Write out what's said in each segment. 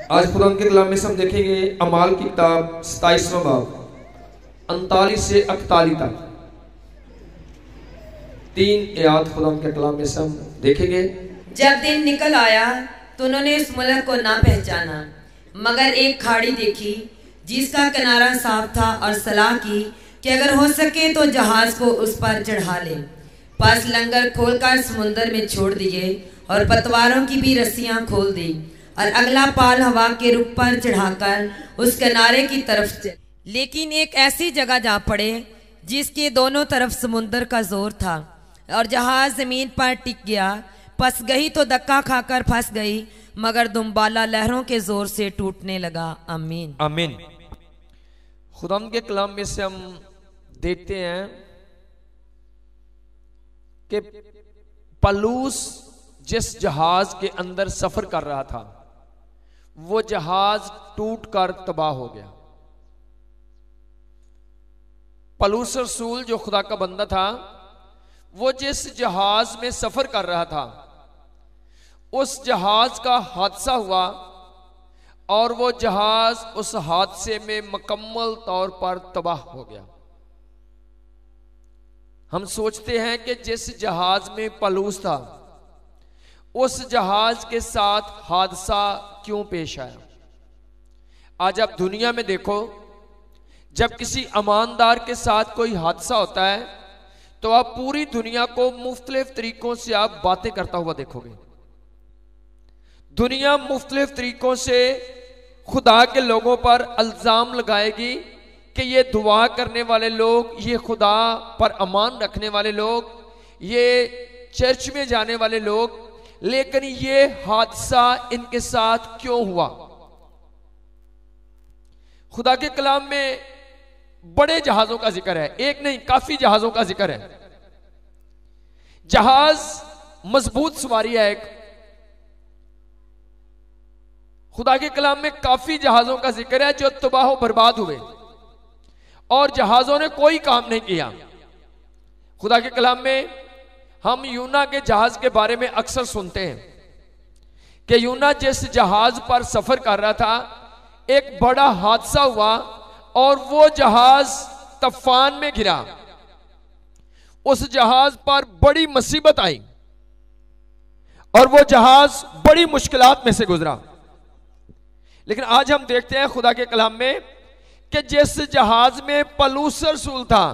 आज खुदा के कलाम में हम देखेंगे अमाल की किताब 27वां बाब 39 से 41 तक 3 आयत खुदा के कलाम में हम देखेंगे। जब दिन निकल आया तो उन्होंने उस मुल्क को ना पहचाना, मगर एक खाड़ी देखी जिसका किनारा साफ था और सलाह की कि अगर हो सके तो जहाज को उस पर चढ़ा ले। पास लंगर खोलकर समुद्र में छोड़ दिए और पतवारों की भी रस्सियां खोल दी और अगला पाल हवा के रुख पर चढ़ाकर उस किनारे की तरफ चले। लेकिन एक ऐसी जगह जा पड़े जिसके दोनों तरफ समुद्र का जोर था और जहाज जमीन पर टिक गया। फंस गई तो धक्का खाकर फंस गई, मगर दुम्बाला लहरों के जोर से टूटने लगा। आमीन आमीन। खुदा के कलाम में से हम देखते हैं कि पलूस जिस जहाज के अंदर सफर कर रहा था वो जहाज टूटकर तबाह हो गया। पलूस रसूल जो खुदा का बंदा था वो जिस जहाज में सफर कर रहा था उस जहाज का हादसा हुआ और वो जहाज उस हादसे में मुकम्मल तौर पर तबाह हो गया। हम सोचते हैं कि जिस जहाज में पलूस था उस जहाज के साथ हादसा क्यों पेश आया। आज आप दुनिया में देखो, जब किसी ईमानदार के साथ कोई हादसा होता है तो आप पूरी दुनिया को मुख्तलिफ तरीकों से आप बातें करता हुआ देखोगे। दुनिया मुख्तलिफ तरीकों से खुदा के लोगों पर इल्जाम लगाएगी कि ये दुआ करने वाले लोग, ये खुदा पर अमान रखने वाले लोग, ये चर्च में जाने वाले लोग, लेकिन ये हादसा इनके साथ क्यों हुआ। खुदा के कलाम में बड़े जहाजों का जिक्र है, एक नहीं काफी जहाजों का जिक्र है। जहाज मजबूत सवारी है एक। खुदा के कलाम में काफी जहाजों का जिक्र है जो तबाह बर्बाद हुए और जहाजों ने कोई काम नहीं किया। खुदा के कलाम में हम यूना के जहाज के बारे में अक्सर सुनते हैं कि यूना जिस जहाज पर सफर कर रहा था एक बड़ा हादसा हुआ और वो जहाज तूफान में गिरा। उस जहाज पर बड़ी मुसीबत आई और वो जहाज बड़ी मुश्किलात में से गुजरा। लेकिन आज हम देखते हैं खुदा के कलाम में कि जिस जहाज में पलूस रसूल था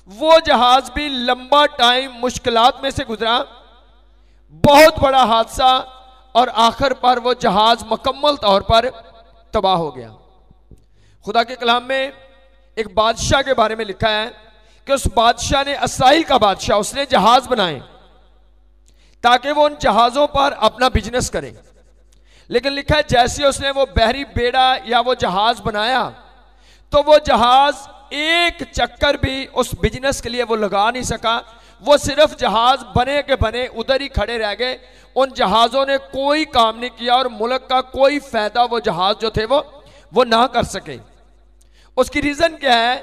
वो जहाज भी लंबा टाइम मुश्किलात में से गुजरा, बहुत बड़ा हादसा, और आखिर पर वो जहाज मुकम्मल तौर पर तबाह हो गया। खुदा के कलाम में एक बादशाह के बारे में लिखा है कि उस बादशाह ने, इसराइल का बादशाह, उसने जहाज बनाए ताकि वो उन जहाजों पर अपना बिजनेस करे। लेकिन लिखा है जैसे उसने वो बहरी बेड़ा या वो जहाज बनाया तो वो जहाज एक चक्कर भी उस बिजनेस के लिए वो लगा नहीं सका। वो सिर्फ जहाज बने के बने उधर ही खड़े रह गए। उन जहाजों ने कोई काम नहीं किया और मुल्क का कोई फायदा वो जहाज जो थे वो ना कर सके। उसकी रीजन क्या है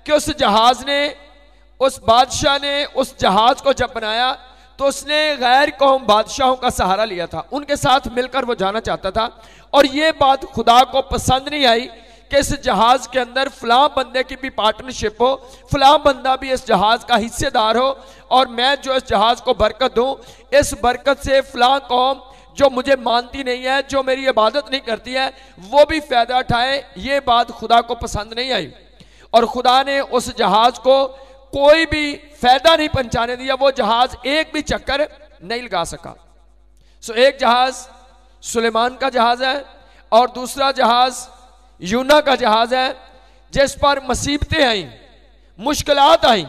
कि उस जहाज ने, उस बादशाह ने उस जहाज को जब बनाया तो उसने गैर कौम बादशाहों का सहारा लिया था, उनके साथ मिलकर वो जाना चाहता था। और ये बात खुदा को पसंद नहीं आई कि इस जहाज के अंदर फलां बंदे की भी पार्टनरशिप हो, फलां बंदा भी इस जहाज का हिस्सेदार हो, और मैं जो इस जहाज को बरकत दूं, इस बरकत से फलां कौम जो मुझे मानती नहीं है, जो मेरी इबादत नहीं करती है, वो भी फायदा उठाए। ये बात खुदा को पसंद नहीं आई और खुदा ने उस जहाज को कोई भी फायदा नहीं पहुंचाने दिया। वो जहाज एक भी चक्कर नहीं लगा सका। सो एक जहाज सुलेमान का जहाज है और दूसरा जहाज यूना का जहाज है जिस पर मुसीबतें आई, मुश्किलात आई,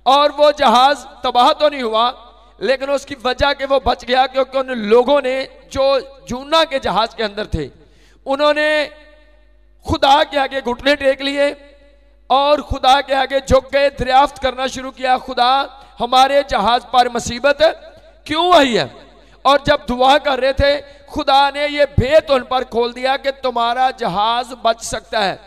और वो जहाज तबाह तो नहीं हुआ लेकिन उसकी वजह कि वो बच गया क्योंकि उन लोगों ने जो यूना के जहाज के अंदर थे उन्होंने खुदा के आगे घुटने टेक लिए और खुदा के आगे झुक गए, दरियाफ्त करना शुरू किया, खुदा हमारे जहाज पर मुसीबत क्यों आई है। और जब दुआ कर रहे थे खुदा ने ये भेद उन पर खोल दिया कि तुम्हारा जहाज बच सकता है।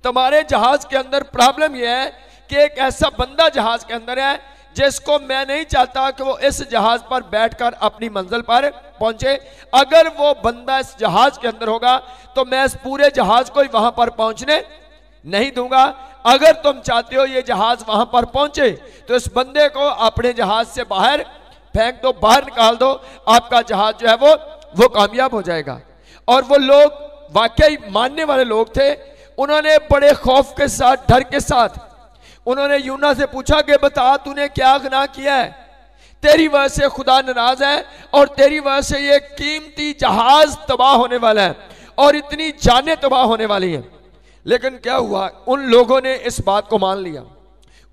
तुम्हारे जहाज के अंदर प्रॉब्लम यह है कि एक ऐसा बंदा जहाज के अंदर है जिसको मैं नहीं चाहता कि वो इस जहाज पर बैठकर अपनी मंजिल पर पहुंचे, अगर वो बंदा इस जहाज के अंदर होगा तो मैं इस पूरे जहाज को ही वहां पर पहुंचने नहीं दूंगा। अगर तुम चाहते हो ये जहाज वहां पर पहुंचे तो इस बंदे को अपने जहाज से बाहर फेंक दो, बाहर निकाल दो, आपका जहाज जो है वो कामयाब हो जाएगा। और वो लोग वाकई मानने वाले लोग थे। उन्होंने बड़े खौफ के साथ, डर के साथ उन्होंने यूना से पूछा कि बता तूने क्या गुनाह किया है, तेरी वजह से खुदा नाराज है और तेरी वजह से ये कीमती जहाज तबाह होने वाला है और इतनी जानें तबाह होने वाली हैं। लेकिन क्या हुआ, उन लोगों ने इस बात को मान लिया।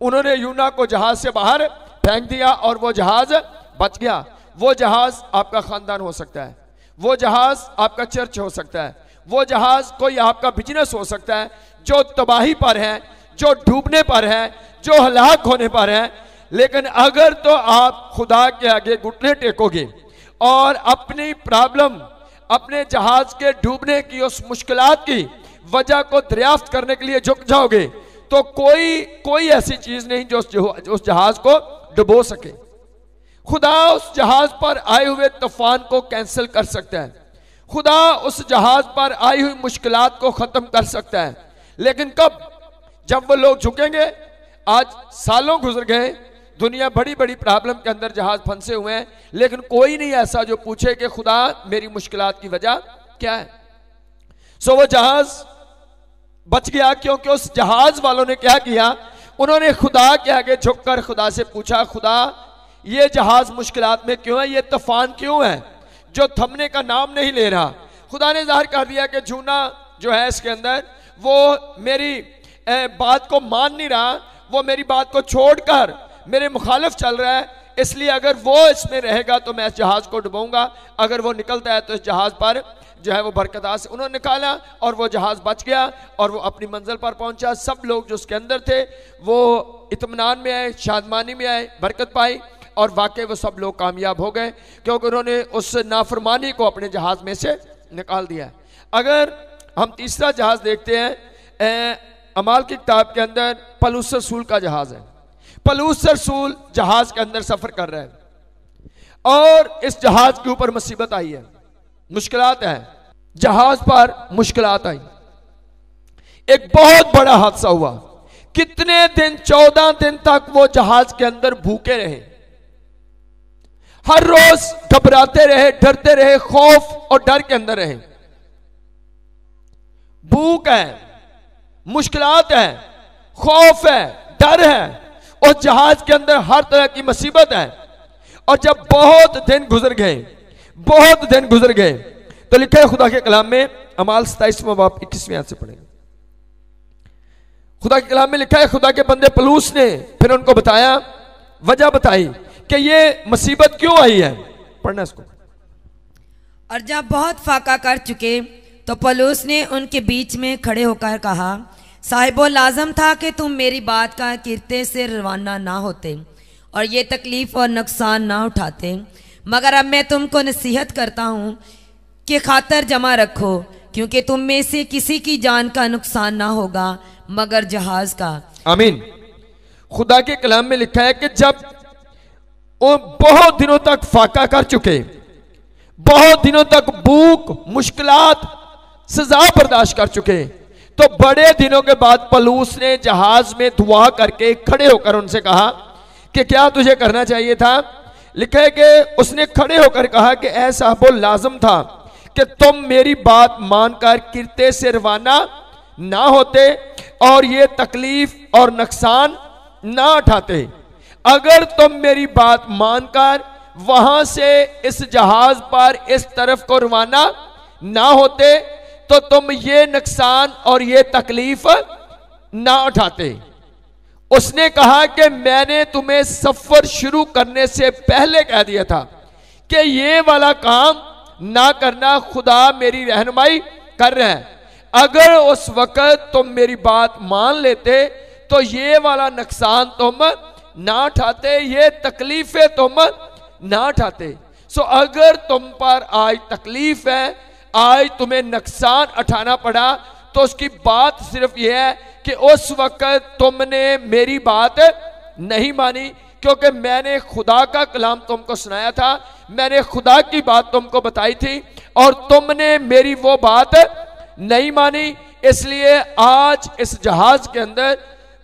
उन्होंने यूना को जहाज से बाहर फेंक दिया और वो जहाज बच गया। वो जहाज आपका खानदान हो सकता है, वो जहाज आपका चर्च हो सकता है, वो जहाज कोई आपका बिजनेस हो सकता है जो तबाही पर है, जो डूबने पर है, जो हलाक होने पर है। लेकिन अगर तो आप खुदा के आगे घुटने टेकोगे और अपनी प्रॉब्लम, अपने जहाज के डूबने की उस मुश्किलात की वजह को दरियाफ्त करने के लिए झुक जाओगे तो कोई ऐसी चीज नहीं जो उस जहाज को डुबो सके। खुदा उस जहाज पर आए हुए तूफान को कैंसिल कर सकता है, खुदा उस जहाज पर आई हुई मुश्किलात को खत्म कर सकता है। लेकिन कब? जब वो लोग झुकेंगे। आज सालों गुजर गए, दुनिया बड़ी बड़ी प्रॉब्लम के अंदर जहाज फंसे हुए हैं, लेकिन कोई नहीं ऐसा जो पूछे कि खुदा मेरी मुश्किलात की वजह क्या है। सो वो जहाज बच गया क्योंकि उस जहाज वालों ने क्या किया, उन्होंने खुदा के आगे झुककर खुदा से पूछा, खुदा ये जहाज मुश्किलात में क्यों है, ये तूफान क्यों है जो थमने का नाम नहीं ले रहा। खुदा ने जाहिर कर दिया कि जूना जो है इसके अंदर वो मेरी बात को मान नहीं रहा, वो मेरी बात को छोड़कर मेरे मुखालिफ चल रहा है, इसलिए अगर वो इसमें रहेगा तो मैं इस जहाज को डुबाऊंगा। अगर वो निकलता है तो इस जहाज पर जो है वो बरकत से उन्होंने निकाला और वो जहाज बच गया और वो अपनी मंजिल पर पहुंचा। सब लोग जो उसके अंदर थे वो इत्मीनान में आए, शादमानी में आए, बरकत पाई और वाकई वो सब लोग कामयाब हो गए क्योंकि उन्होंने उस नाफरमानी को अपने जहाज में से निकाल दिया। अगर हम तीसरा जहाज देखते हैं, अमाल की किताब के अंदर पलूस रसूल का जहाज है। पलूस रसूल जहाज के अंदर सफर कर रहे हैं और इस जहाज के ऊपर मुसीबत आई है, मुश्किलात है, जहाज पर मुश्किलात आई। एक बहुत बड़ा हादसा हुआ। कितने दिन, 14 दिन तक वो जहाज के अंदर भूखे रहे, हर रोज घबराते रहे, डरते रहे, खौफ और डर के अंदर रहे। भूख है, मुश्किलात है, खौफ है, डर है और जहाज के अंदर हर तरह की मुसीबत है। और जब बहुत दिन गुजर गए तो लिखा है खुदा के कलाम में, अमाल 27वां बाब 21वें आयत से पढ़ेंगे। खुदा के कलाम में लिखा है, खुदा के बंदे पलूस ने फिर उनको बताया, वजह बताई कि ये मुसीबत क्यों आई है। पढ़ना इसको। और जब बहुत फाका कर चुके तो पलूस ने उनके बीच में खड़े होकर कहा, साहिबो लाजम था कि तुम मेरी बात का किरते से रवाना ना होते और ये तकलीफ और नुकसान ना उठाते, मगर अब मैं तुमको नसीहत करता हूँ कि खातर जमा रखो, क्योंकि तुम में से किसी की जान का नुकसान ना होगा मगर जहाज का। आमीन। खुदा के कलाम में लिखा है कि जब वो बहुत दिनों तक फाका कर चुके, बहुत दिनों तक भूख, मुश्किलात, सजा बर्दाश्त कर चुके, तो बड़े दिनों के बाद पलूस ने जहाज में दुआ करके खड़े होकर उनसे कहा कि क्या तुझे करना चाहिए था। लिखा है कि उसने खड़े होकर कहा कि ऐ साहबो लाजम था कि तुम मेरी बात मानकर किरते से रवाना ना होते और ये तकलीफ और नुकसान ना उठाते। अगर तुम मेरी बात मानकर वहां से इस जहाज पर इस तरफ को रवाना ना होते तो तुम ये नुकसान और ये तकलीफ ना उठाते। उसने कहा कि मैंने तुम्हें सफर शुरू करने से पहले कह दिया था कि ये वाला काम ना करना, खुदा मेरी रहनुमाई कर रहा है। अगर उस वक्त तुम मेरी बात मान लेते तो ये वाला नुकसान तुम ना उठाते, ये तकलीफें तुम ना उठाते। सो अगर तुम पर आज तकलीफ है, आज तुम्हें नुकसान उठाना पड़ा, तो उसकी बात सिर्फ यह है कि उस वक्त तुमने मेरी बात नहीं मानी क्योंकि मैंने खुदा का कलाम तुमको सुनाया था, मैंने खुदा की बात तुमको बताई थी और तुमने मेरी वो बात नहीं मानी। इसलिए आज इस जहाज के अंदर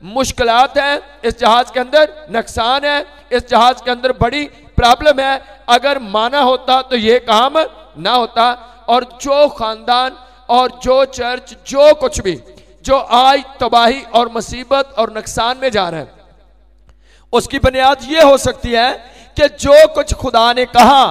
मुश्किलात है, इस जहाज के अंदर नुकसान है, इस जहाज के अंदर बड़ी प्रॉब्लम है। अगर माना होता तो ये काम ना होता। और जो खानदान और जो चर्च, जो कुछ भी जो आज तबाही और मुसीबत और नुकसान में जा रहा है, उसकी बुनियाद ये हो सकती है कि जो कुछ खुदा ने कहा,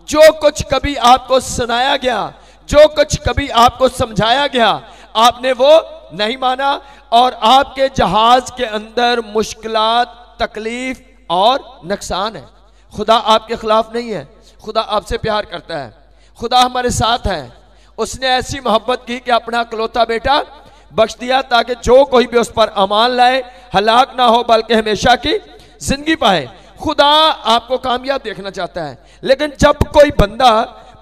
जो कुछ कभी आपको सुनाया गया, जो कुछ कभी आपको समझाया गया, आपने वो नहीं माना और आपके जहाज के अंदर मुश्किलात, तकलीफ और नुकसान है। खुदा आपके खिलाफ नहीं है, खुदा आपसे प्यार करता है, खुदा हमारे साथ है। उसने ऐसी मोहब्बत की कि अपना इकलौता बेटा बख्श दिया ताकि जो कोई भी उस पर अमान लाए हलाक ना हो बल्कि हमेशा की जिंदगी पाए। खुदा आपको कामयाब देखना चाहता है। लेकिन जब कोई बंदा,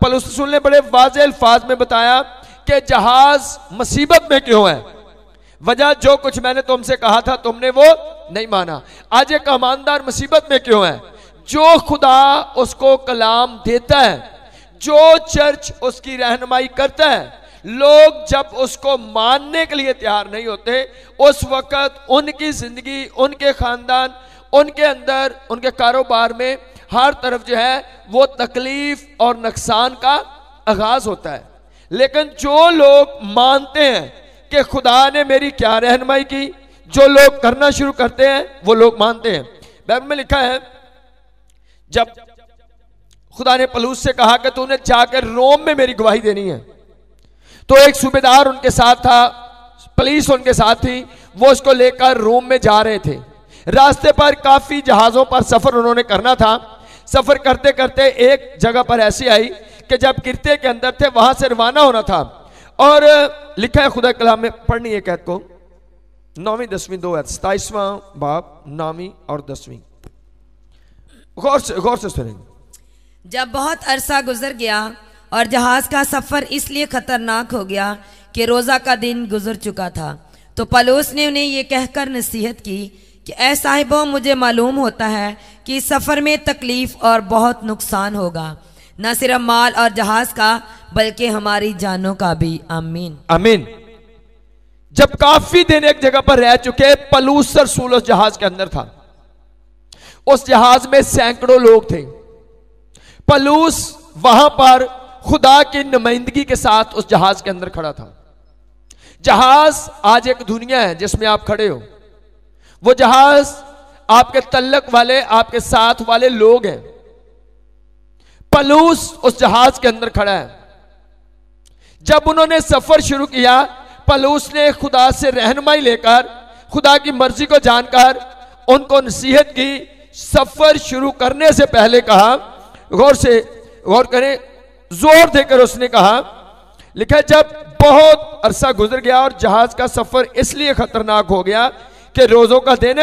पौलुस रसूल ने बड़े वाज़ेह अल्फाज में बताया कि जहाज मुसीबत में क्यों है, वजह जो कुछ मैंने तुमसे कहा था तुमने वो नहीं माना। आज एक ईमानदार मुसीबत में क्यों है? जो खुदा उसको कलाम देता है, जो चर्च उसकी रहनुमाई करता है, लोग जब उसको मानने के लिए तैयार नहीं होते, उस वक्त उनकी जिंदगी, उनके खानदान, उनके अंदर, उनके कारोबार में हर तरफ जो है वो तकलीफ और नुकसान का आगाज होता है। लेकिन जो लोग मानते हैं कि खुदा ने मेरी क्या रहनुमाई की, जो लोग करना शुरू करते हैं वो लोग मानते हैं। बाइबल में लिखा है, जब खुदा ने पौलुस से कहा कि तूने जाकर रोम में मेरी गवाही देनी है, तो एक सूबेदार उनके साथ था, पुलिस उनके साथ थी, वो उसको लेकर रोम में जा रहे थे। रास्ते पर काफी जहाजों पर सफर उन्होंने करना था। सफर करते करते एक जगह पर ऐसी आई कि जब किरते के अंदर थे, वहां से रवाना होना था। और लिखा है खुदा कलाम में, पढ़नी है कैद को, 9वीं 10वीं 2 27वां बाब 9वीं और 10वीं, गौर से सुनेंगे। जब बहुत अरसा गुजर गया और जहाज का सफर इसलिए खतरनाक हो गया कि रोजा का दिन गुजर चुका था, तो पौलुस ने उन्हें यह कहकर नसीहत की कि ऐ साहिबों, मुझे मालूम होता है कि इस सफर में तकलीफ और बहुत नुकसान होगा, न सिर्फ माल और जहाज का बल्कि हमारी जानों का भी। आमीन आमीन। जब काफी दिन एक जगह पर रह चुके, पौलुस रसूल उस जहाज के अंदर था। उस जहाज में सैकड़ों लोग थे। पौलुस वहां पर खुदा की नुमाइंदगी के साथ उस जहाज के अंदर खड़ा था। जहाज आज एक दुनिया है जिसमें आप खड़े हो। वो जहाज आपके तल्लक वाले, आपके साथ वाले लोग हैं। पौलुस उस जहाज के अंदर खड़ा है। जब उन्होंने सफर शुरू किया, पौलुस ने खुदा से रहनुमाई लेकर, खुदा की मर्जी को जानकर उनको नसीहत की। सफर शुरू करने से पहले कहा, गौर करें, जोर देकर उसने कहा, लिखा जब बहुत अरसा गुजर गया और जहाज का सफर इसलिए खतरनाक हो गया कि रोजों का दिन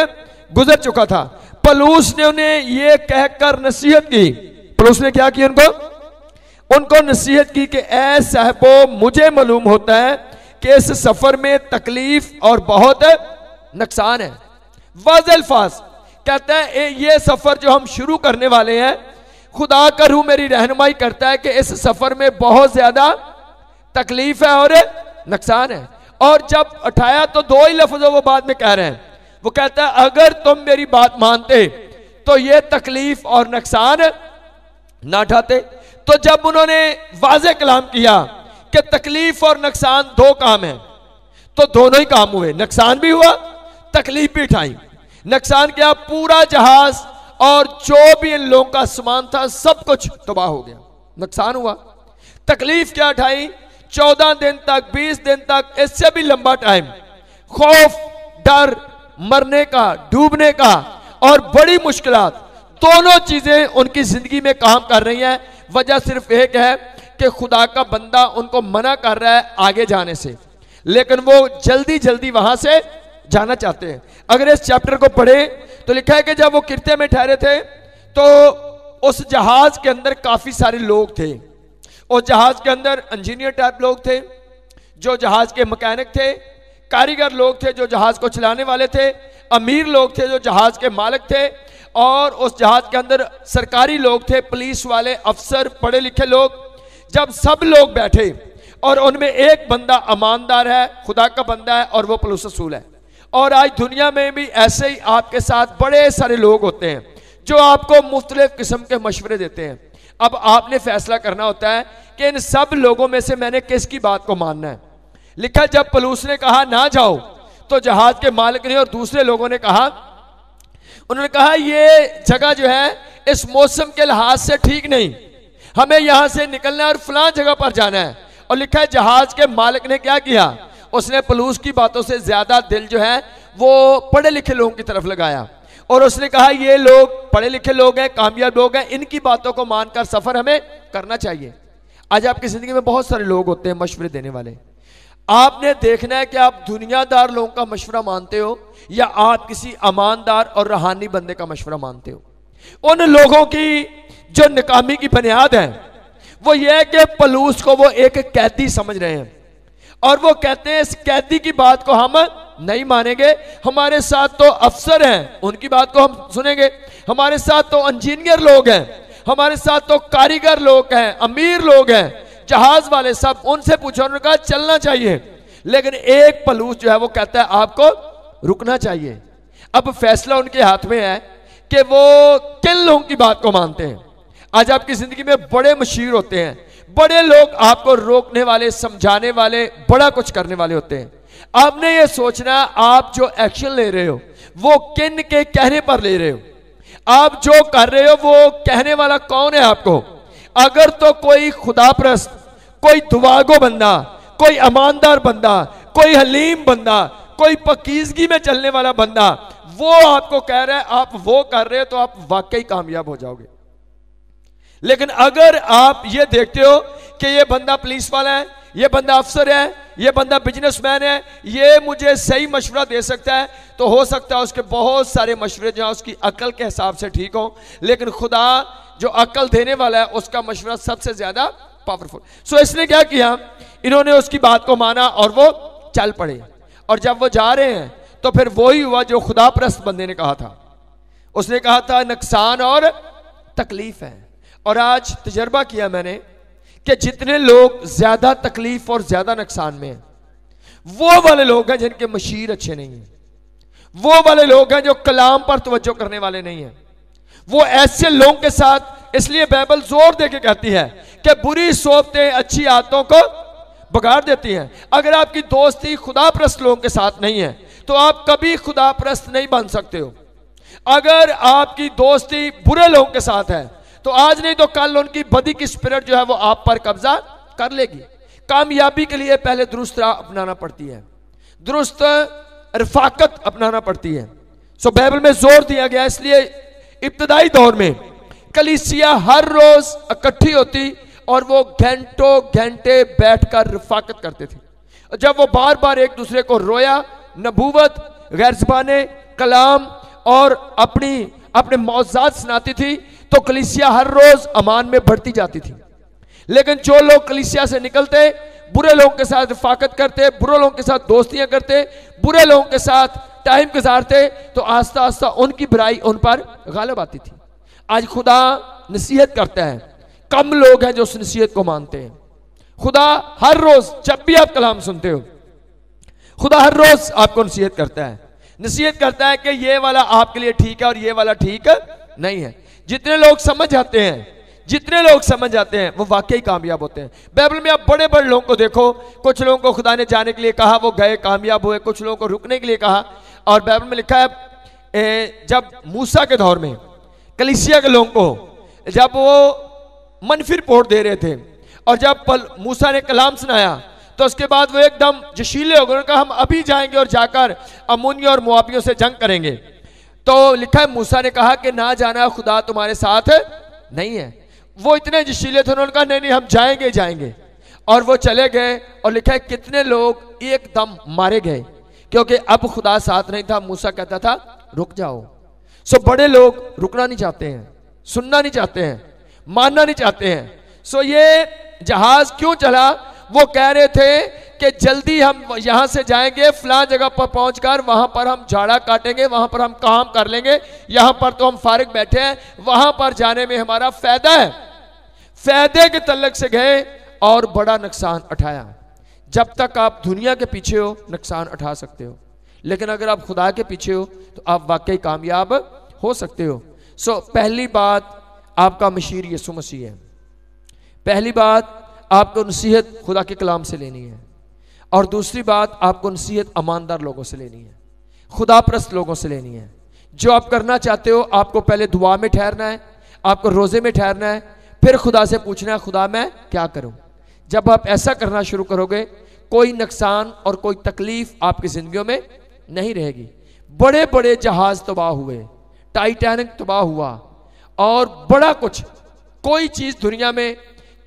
गुजर चुका था। पौलुस ने उन्हें यह कहकर नसीहत की। पौलुस ने क्या किया? उनको नसीहत की कि ऐ साहबो, मुझे मालूम होता है कि इस सफर में तकलीफ और बहुत नुकसान है। वाज़ेह अल्फाज कहता है, ये सफर जो हम शुरू करने वाले हैं, खुदा का रूह मेरी रहनुमाई करता है कि इस सफर में बहुत ज्यादा तकलीफ है और नुकसान है। और जब उठाया तो दो ही लफ्ज़ वो बाद में कह रहे हैं। वो कहता है, अगर तुम मेरी बात मानते तो ये तकलीफ और नुकसान ना उठाते। तो जब उन्होंने वाज़ेह कलाम किया कि तकलीफ और नुकसान दो काम है, तो दोनों ही काम हुए। नुकसान भी हुआ, तकलीफ भी उठाई। नुकसान क्या? पूरा जहाज और जो भी इन लोगों का सामान था सब कुछ तबाह हो गया, नुकसान हुआ। तकलीफ क्या उठाई? 14 दिन तक, 20 दिन तक, इससे भी लंबा टाइम, खौफ, डर, मरने का, डूबने का और बड़ी मुश्किलात, दोनों चीजें उनकी जिंदगी में काम कर रही हैं। वजह सिर्फ एक है कि खुदा का बंदा उनको मना कर रहा है आगे जाने से, लेकिन वो जल्दी जल्दी वहां से जाना चाहते हैं। अगर इस चैप्टर को पढ़े तो लिखा है कि जब वो किरते में ठहरे थे तो उस जहाज के अंदर काफी सारे लोग थे। उस जहाज के अंदर इंजीनियर टाइप लोग थे, जो जहाज के मैकेनिक थे, कारीगर लोग थे जो जहाज को चलाने वाले थे, अमीर लोग थे जो जहाज के मालिक थे, और उस जहाज के अंदर सरकारी लोग थे, पुलिस वाले, अफसर, पढ़े लिखे लोग। जब सब लोग बैठे और उनमें एक बंदा ईमानदार है, खुदा का बंदा है और वो पलूस रसूल है। और आज दुनिया में भी ऐसे ही आपके साथ बड़े सारे लोग होते हैं जो आपको मुख्तलिफ किस्म के मशवरे देते हैं। अब आपने फैसला करना होता है कि इन सब लोगों में से मैंने किसकी बात को मानना है। लिखा जब पलूस ने कहा ना जाओ, तो जहाज के मालिक ने और दूसरे लोगों ने कहा, उन्होंने कहा ये जगह जो है इस मौसम के लिहाज से ठीक नहीं, हमें यहां से निकलना है और फलां जगह पर जाना है। और लिखा है जहाज के मालिक ने क्या किया, उसने पलूस की बातों से ज्यादा दिल जो है वो पढ़े लिखे लोगों की तरफ लगाया और उसने कहा ये लोग पढ़े लिखे लोग हैं, कामयाब लोग हैं, इनकी बातों को मानकर सफर हमें करना चाहिए। आज आपकी जिंदगी में बहुत सारे लोग होते हैं मशवरे देने वाले। आपने देखना है कि आप दुनियादार लोगों का मशवरा मानते हो या आप किसी ईमानदार और रूहानी बंदे का मशवरा मानते हो। उन लोगों की जो नाकामी की बुनियाद है वो ये है कि पलूस को वो एक कैदी समझ रहे हैं और वो कहते हैं इस कैदी की बात को हम नहीं मानेंगे, हमारे साथ तो अफसर हैं उनकी बात को हम सुनेंगे, हमारे साथ तो इंजीनियर लोग हैं, हमारे साथ तो कारीगर लोग हैं, अमीर लोग हैं, जहाज वाले, सब उनसे पूछो। उन्होंने कहा चलना चाहिए, लेकिन एक पलूस जो है वो कहता है आपको रुकना चाहिए। अब फैसला उनके हाथ में है कि वो किन लोगों की बात को मानते हैं। आज आपकी जिंदगी में बड़े मशीर होते हैं, बड़े लोग आपको रोकने वाले, समझाने वाले, बड़ा कुछ करने वाले होते हैं। आपने ये सोचना आप जो एक्शन ले रहे हो वो किन के कहने पर ले रहे हो, आप जो कर रहे हो वो कहने वाला कौन है आपको। अगर तो कोई खुदाप्रस्त, कोई दुआगो बंदा, कोई ईमानदार बंदा, कोई हलीम बंदा, कोई पकीजगी में चलने वाला बंदा वो आपको कह रहा है आप वो कर रहे हो तो आप वाकई कामयाब हो जाओगे। लेकिन अगर आप ये देखते हो कि ये बंदा पुलिस वाला है, ये बंदा अफसर है, ये बंदा बिजनेसमैन है, ये मुझे सही मशवरा दे सकता है, तो हो सकता है उसके बहुत सारे मशवरे जहां उसकी अकल के हिसाब से ठीक हो, लेकिन खुदा जो अकल देने वाला है उसका मशवरा सबसे ज्यादा पावरफुल। सो इसने क्या किया, इन्होंने उसकी बात को माना और वो चल पड़े। और जब वो जा रहे हैं तो फिर वही हुआ जो खुदाप्रस्त बंदे ने कहा था। उसने कहा था नुकसान और तकलीफ है। और आज तजर्बा किया मैंने कि जितने लोग ज्यादा तकलीफ और ज्यादा नुकसान में हैं वो वाले लोग हैं जिनके मशीर अच्छे नहीं हैं, वो वाले लोग हैं जो कलाम पर तवज्जो करने वाले नहीं हैं। वो ऐसे लोगों के साथ, इसलिए बाइबल जोर दे के कहती है कि बुरी सोबतें अच्छी आदतों को बिगाड़ देती हैं। अगर आपकी दोस्ती खुदाप्रस्त लोगों के साथ नहीं है तो आप कभी खुदाप्रस्त नहीं बन सकते हो। अगर आपकी दोस्ती बुरे लोगों के साथ है तो आज नहीं तो कल उनकी बदी की स्पिरिट जो है वो आप पर कब्जा कर लेगी। कामयाबी के लिए पहले दुरुस्त राह अपनाना पड़ती है, दुरुस्त रफाकत अपनाना पड़ती है। सो बाइबल में जोर दिया गया, इसलिए इब्तदाई दौर में कलीसिया हर रोज इकट्ठी होती और वो घंटों घंटे बैठकर रफाकत करते थे। जब वो बार बार एक दूसरे को रोया, नबूवत, गैर ज़बाने, कलाम और अपने मौज़ात सुनाती थी तो कलीसिया हर रोज अमान में बढ़ती जाती थी। लेकिन जो लोग कलीसिया से निकलते, बुरे लोगों के साथ रफाकत करते, बुरे लोगों के साथ दोस्तियां करते, बुरे लोगों के साथ टाइम गुजारते, तो आस्ता आस्ता उनकी बुराई उन पर गालिब आती थी। आज खुदा नसीहत करता है, कम लोग हैं जो उस नसीहत को मानते हैं। खुदा हर रोज जब भी आप कलाम सुनते हो, खुदा हर रोज आपको नसीहत करता है, नसीहत करता है कि ये वाला आपके लिए ठीक है और ये वाला ठीक नहीं है। जितने लोग समझ जाते हैं, जितने लोग समझ जाते हैं वो वाकई कामयाब होते हैं। बाइबल में आप बड़े बड़े लोगों को देखो, कुछ लोगों को खुदा ने जाने के लिए कहा, वो गए, कामयाब हुए, कुछ लोगों को रुकने के लिए कहा। और बाइबल में लिखा है जब मूसा के दौर में कलीसिया के लोगों को जब वो मनफी रिपोर्ट दे रहे थे और जब मूसा ने कलाम सुनाया तो उसके बाद वो एकदम जशीले हो गए, उन्होंने कहा हम अभी जाएंगे और जाकर अम्मोनियों और मोआबियों से जंग करेंगे। तो लिखा है मूसा ने कहा कि ना जाना, खुदा तुम्हारे साथ नहीं है। वो इतने जशीले थे, उन्होंने कहा नहीं नहीं हम जाएंगे जाएंगे, और वो चले गए। और लिखा है कितने लोग एकदम मारे गए क्योंकि अब खुदा साथ नहीं था। मूसा कहता था रुक जाओ। सो बड़े लोग रुकना नहीं चाहते हैं, सुनना नहीं चाहते हैं, मानना नहीं चाहते हैं। सो ये जहाज क्यों चला, वो कह रहे थे कि जल्दी हम यहां से जाएंगे, फलां जगह पर पहुंचकर वहां पर हम झाड़ा काटेंगे, वहां पर हम काम कर लेंगे, यहां पर तो हम फारिग बैठे हैं, वहां पर जाने में हमारा फायदा है। फायदे के तल्लक से गए और बड़ा नुकसान उठाया। जब तक आप दुनिया के पीछे हो नुकसान उठा सकते हो, लेकिन अगर आप खुदा के पीछे हो तो आप वाकई कामयाब हो सकते हो। पहली बात आपका मशीर यीशु मसीह है। पहली बात आपको नसीहत खुदा के कलाम से लेनी है, और दूसरी बात आपको नसीहत ईमानदार लोगों से लेनी है, खुदाप्रस्त लोगों से लेनी है। जो आप करना चाहते हो, आपको पहले दुआ में ठहरना है, आपको रोजे में ठहरना है, फिर खुदा से पूछना है खुदा मैं क्या करूं। जब आप ऐसा करना शुरू करोगे, कोई नुकसान और कोई तकलीफ आपकी जिंदगियों में नहीं रहेगी। बड़े बड़े जहाज तबाह हुए, टाइटैनिक तबाह हुआ, और बड़ा कुछ, कोई चीज दुनिया में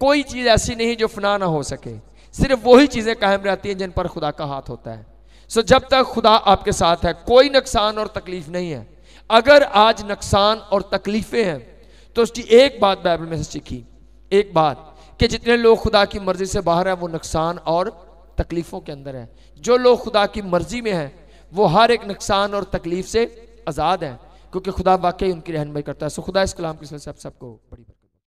कोई चीज ऐसी नहीं जो फना ना हो सके। सिर्फ वही चीजें कायम रहती हैं जिन पर खुदा का हाथ होता है। जब तक खुदा आपके साथ है, कोई नुकसान और तकलीफ नहीं है। अगर आज नुकसान और तकलीफें हैं तो उसकी एक बात बाइबल में से सीखी, एक बात कि जितने लोग खुदा की मर्जी से बाहर है वो नुकसान और तकलीफों के अंदर है। जो लोग खुदा की मर्जी में हैं वो हर एक नुकसान और तकलीफ से आज़ाद हैं, क्योंकि खुदा वाकई उनकी रहनुमाई करता है। खुदा इस कलाम के सिलसिले से आप सबको बड़ी